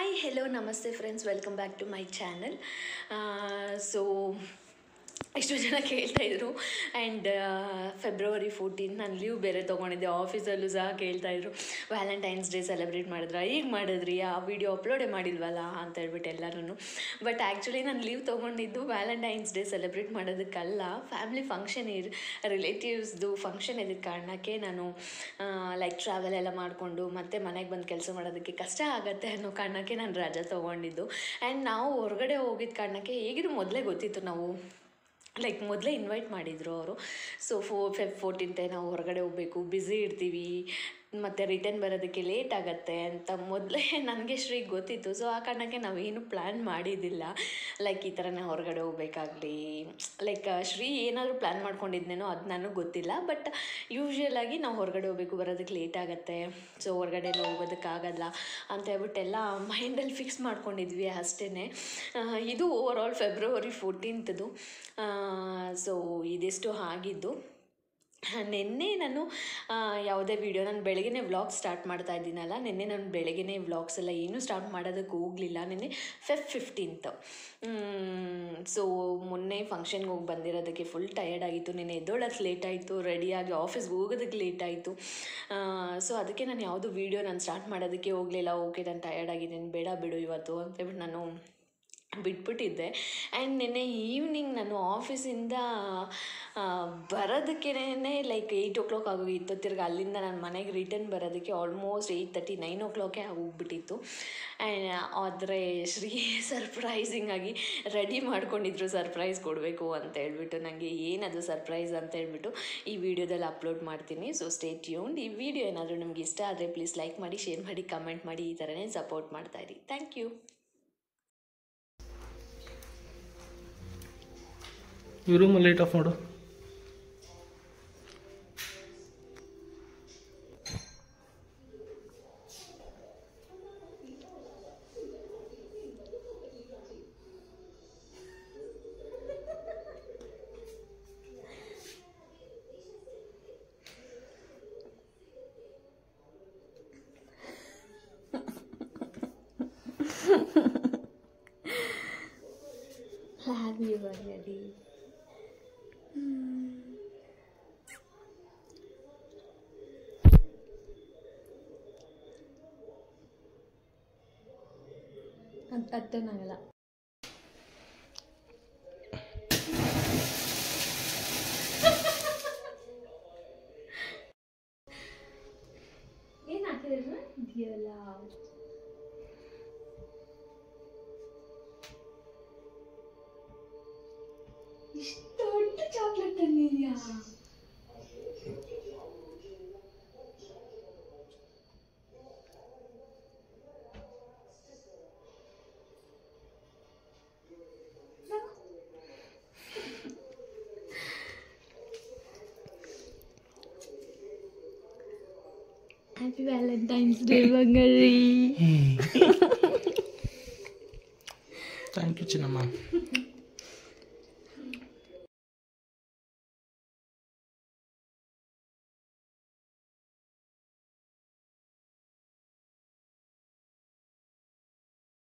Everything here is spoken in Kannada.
Hi, hello, namaste friends, welcome back to my channel. So ಎಷ್ಟೋ ಜನ ಕೇಳ್ತಾಯಿದ್ರು ಆ್ಯಂಡ್ ಫೆಬ್ರವರಿ 14 ನಾನು ಲೀವ್ ಬೇರೆ ತೊಗೊಂಡಿದ್ದೆ. ಆಫೀಸಲ್ಲೂ ಸಹ ಕೇಳ್ತಾಯಿದ್ರು, ವ್ಯಾಲೆಂಟೈನ್ಸ್ ಡೇ ಸೆಲೆಬ್ರೇಟ್ ಮಾಡಿದ್ರಾ, ಈಗ ಮಾಡಿದ್ರಿ, ಆ ವಿಡಿಯೋ ಅಪ್ಲೋಡೇ ಮಾಡಿಲ್ವಲ್ಲ ಅಂತ ಹೇಳ್ಬಿಟ್ಟು ಎಲ್ಲರೂ. ಬಟ್ ಆ್ಯಕ್ಚುಲಿ ನಾನು ಲೀವ್ ತೊಗೊಂಡಿದ್ದು ವ್ಯಾಲೆಂಟೈನ್ಸ್ ಡೇ ಸೆಲೆಬ್ರೇಟ್ ಮಾಡೋದಕ್ಕಲ್ಲ, ಫ್ಯಾಮಿಲಿ ಫಂಕ್ಷನ್ ರಿಲೇಟಿವ್ಸ್ದು ಫಂಕ್ಷನ್ ಇದ್ದ ಕಾರಣಕ್ಕೆ ನಾನು ಲೈಕ್ ಟ್ರಾವೆಲ್ ಎಲ್ಲ ಮಾಡಿಕೊಂಡು ಮತ್ತೆ ಮನೆಗೆ ಬಂದು ಕೆಲಸ ಮಾಡೋದಕ್ಕೆ ಕಷ್ಟ ಆಗುತ್ತೆ ಅನ್ನೋ ಕಾರಣಕ್ಕೆ ನಾನು ರಜೆ ತೊಗೊಂಡಿದ್ದು. ಆ್ಯಂಡ್ ನಾವು ಹೊರಗಡೆ ಹೋಗಿದ್ದ ಕಾರಣಕ್ಕೆ ಹೇಗಿದ್ರು ಮೊದಲೇ ಗೊತ್ತಿತ್ತು, ನಾವು ಲೈಕ್ ಮೊದಲೇ ಇನ್ವೈಟ್ ಮಾಡಿದರು ಅವರು. ಸೊ Feb 14 ನಾವು ಹೊರಗಡೆ ಹೋಗಬೇಕು, ಬ್ಯುಸಿ ಇರ್ತೀವಿ, ಮತ್ತು ರಿಟರ್ನ್ ಬರೋದಕ್ಕೆ ಲೇಟ್ ಆಗುತ್ತೆ ಅಂತ ಮೊದಲೇ ನನಗೆ ಶ್ರೀಗೆ ಗೊತ್ತಿತ್ತು. ಸೊ ಆ ಕಾರಣಕ್ಕೆ ನಾವೇನು ಪ್ಲ್ಯಾನ್ ಮಾಡಿದ್ದಿಲ್ಲ, ಲೈಕ್ ಈ ಥರನೇ ಹೊರಗಡೆ ಹೋಗ್ಬೇಕಾಗಲಿ, ಲೈಕ್ ಶ್ರೀ ಏನಾದರೂ ಪ್ಲ್ಯಾನ್ ಮಾಡ್ಕೊಂಡಿದ್ನೇನೋ ಅದು ನನಗೆ ಗೊತ್ತಿಲ್ಲ. ಬಟ್ ಯೂಶ್ವಲಾಗಿ ನಾವು ಹೊರಗಡೆ ಹೋಗ್ಬೇಕು, ಬರೋದಕ್ಕೆ ಲೇಟ್ ಆಗುತ್ತೆ, ಸೊ ಹೊರಗಡೆ ಹೋಗೋದಕ್ಕಾಗಲ್ಲ ಅಂತ ಹೇಳ್ಬಿಟ್ಟೆಲ್ಲ ಮೈಂಡಲ್ಲಿ ಫಿಕ್ಸ್ ಮಾಡ್ಕೊಂಡಿದ್ವಿ ಅಷ್ಟೇ. ಇದು ಓವರ್ ಆಲ್ ಫೆಬ್ರವರಿ 14ದು. ಸೊ ಇದಿಷ್ಟು ಆಗಿದ್ದು. ನಿನ್ನೆ ನಾನು ಯಾವುದೇ ವೀಡಿಯೋ, ನಾನು ಬೆಳಗ್ಗೆ ವ್ಲಾಗ್ ಸ್ಟಾರ್ಟ್ ಮಾಡ್ತಾ ಇದ್ದೀನಲ್ಲ, ನಿನ್ನೆ ನಾನು ಬೆಳಗ್ಗೆ ವ್ಲಾಗ್ಸ್ ಎಲ್ಲ ಏನೂ ಸ್ಟಾರ್ಟ್ ಮಾಡೋದಕ್ಕೆ ಹೋಗಲಿಲ್ಲ. ನಿನ್ನೆ Feb 15. ಸೊ ಮೊನ್ನೆ ಫಂಕ್ಷನ್ಗೆ ಹೋಗಿ ಬಂದಿರೋದಕ್ಕೆ ಫುಲ್ ಟಯರ್ಡ್ ಆಗಿತ್ತು. ನಿನ್ನೆ ಎದ್ದೋಳಕ್ಕೆ ಲೇಟ್ ಆಯಿತು, ರೆಡಿಯಾಗಿ ಆಫೀಸ್ಗೆ ಹೋಗೋದಕ್ಕೆ ಲೇಟ್ ಆಯಿತು. ಸೊ ಅದಕ್ಕೆ ನಾನು ಯಾವುದು ವೀಡಿಯೋ ನಾನು ಸ್ಟಾರ್ಟ್ ಮಾಡೋದಕ್ಕೆ ಹೋಗಲಿಲ್ಲ. ಓಕೆ, ನಾನು ಟಯರ್ಡ್ ಆಗಿದ್ದೀನಿ, ಬೇಡ ಬಿಡು ಇವತ್ತು ಅಂತೇಳ್ಬಿಟ್ಟು ನಾನು ಬಿಟ್ಬಿಟ್ಟಿದ್ದೆ. ಆ್ಯಂಡ್ ನಿನ್ನೆ ಈವ್ನಿಂಗ್ ನಾನು ಆಫೀಸಿಂದ ಬರೋದಕ್ಕೇ ಲೈಕ್ 8 o'clock ಆಗೋಗಿತ್ತು. ತಿರ್ಗಿ ಅಲ್ಲಿಂದ ನಾನು ಮನೆಗೆ ರಿಟರ್ನ್ ಬರೋದಕ್ಕೆ ಆಲ್ಮೋಸ್ಟ್ 8:30, 9 o'clock ಆಗೋಗ್ಬಿಟ್ಟಿತ್ತು. ಆದರೆ ಶ್ರೀ ಸರ್ಪ್ರೈಸಿಂಗಾಗಿ ರೆಡಿ ಮಾಡ್ಕೊಂಡಿದ್ರು, ಸರ್ಪ್ರೈಸ್ ಕೊಡಬೇಕು ಅಂತ ಹೇಳ್ಬಿಟ್ಟು. ನನಗೆ ಏನದು ಸರ್ಪ್ರೈಸ್ ಅಂತ ಹೇಳ್ಬಿಟ್ಟು ಈ ವಿಡಿಯೋದಲ್ಲಿ ಅಪ್ಲೋಡ್ ಮಾಡ್ತೀನಿ. So stay tuned. ಈ ವಿಡಿಯೋ ಏನಾದರೂ ನಿಮ್ಗೆ ಇಷ್ಟ ಆದರೆ ಪ್ಲೀಸ್ ಲೈಕ್ ಮಾಡಿ, ಶೇರ್ ಮಾಡಿ, ಕಮೆಂಟ್ ಮಾಡಿ, ಈ ಥರನೇ ಸಪೋರ್ಟ್ ಮಾಡ್ತಾಯಿರಿ. Thank you. ಈ ರೂಮಲ್ಲಿ ಲೈಟ್ ಆಫ್ ಮಾಡು. Have you already? ಅತ್ತನಾಗಲ್ಲ. ಏನು ಹಾಕಿದ್ರು ಇದೆಯಲ್ಲ, ಇಷ್ಟು ದೊಡ್ಡ ಚಾಕ್ಲೇಟ್ ತಂದಿದ್ಯಾ? ಹ್ಯಾಪಿ ವ್ಯಾಲೆಂಟೈನ್ಸ್ ಡೇ ಬಂಗಾರಿ. ಥ್ಯಾಂಕ್ ಯು ಚಿನ್ನಮ್ಮ.